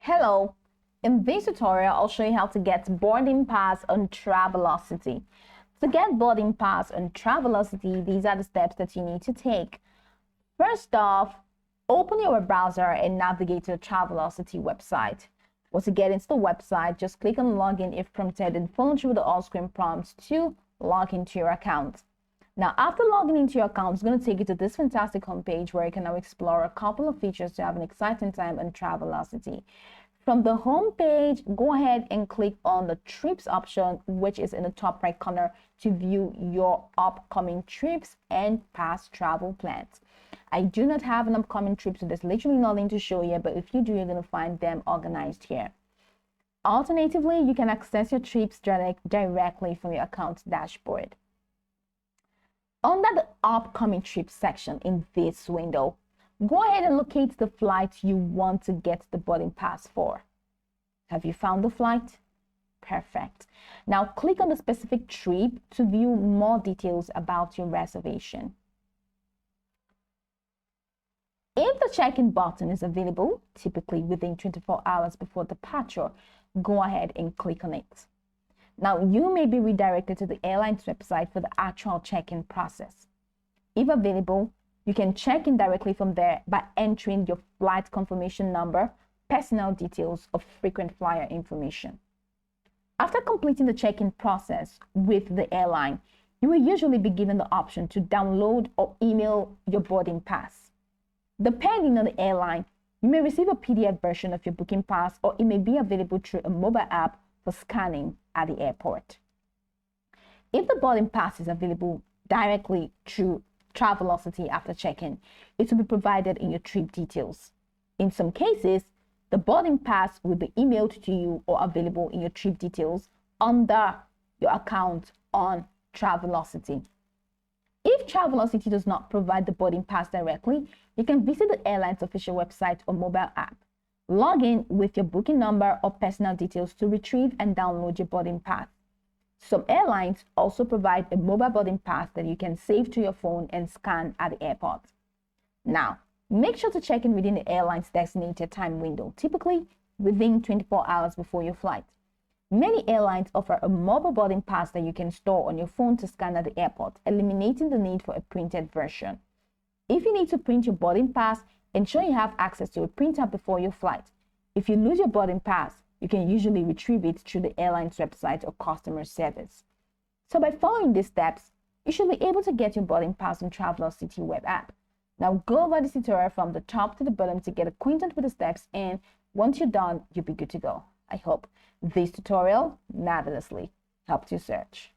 Hello, in this tutorial I'll show you how to get boarding pass on Travelocity. To get boarding pass on Travelocity, these are the steps that you need to take. First off, open your web browser and navigate to the Travelocity website. Once you get into the website, just click on login if prompted and follow through the on-screen prompts to log into your account. Now, after logging into your account, it's going to take you to this fantastic homepage where you can now explore a couple of features to have an exciting time on Travelocity. From the home page, go ahead and click on the trips option, which is in the top right corner, to view your upcoming trips and past travel plans. I do not have an upcoming trip, so there's literally nothing to show you, but if you do, you're going to find them organized here. Alternatively, you can access your trips directly from your account dashboard. Under the upcoming trip section in this window, go ahead and locate the flight you want to get the boarding pass for. Have you found the flight? Perfect. Now click on the specific trip to view more details about your reservation. If the check-in button is available, typically within 24 hours before departure, go ahead and click on it. Now, you may be redirected to the airline's website for the actual check-in process. If available, you can check in directly from there by entering your flight confirmation number, personal details, or frequent flyer information. After completing the check-in process with the airline, you will usually be given the option to download or email your boarding pass. Depending on the airline, you may receive a PDF version of your booking pass, or it may be available through a mobile app for scanning at the airport. If the boarding pass is available directly through Travelocity after check-in, it will be provided in your trip details. In some cases, the boarding pass will be emailed to you or available in your trip details under your account on Travelocity. If Travelocity does not provide the boarding pass directly, you can visit the airline's official website or mobile app. Log in with your booking number or personal details to retrieve and download your boarding pass. Some airlines also provide a mobile boarding pass that you can save to your phone and scan at the airport. Now, make sure to check in within the airline's designated time window, typically within 24 hours before your flight. Many airlines offer a mobile boarding pass that you can store on your phone to scan at the airport, eliminating the need for a printed version. If you need to print your boarding pass, ensure you have access to a printer before your flight. If you lose your boarding pass, you can usually retrieve it through the airline's website or customer service. So by following these steps, you should be able to get your boarding pass on Travelocity web app. Now go over this tutorial from the top to the bottom to get acquainted with the steps, and once you're done, you'll be good to go. I hope this tutorial marvelously helped you search.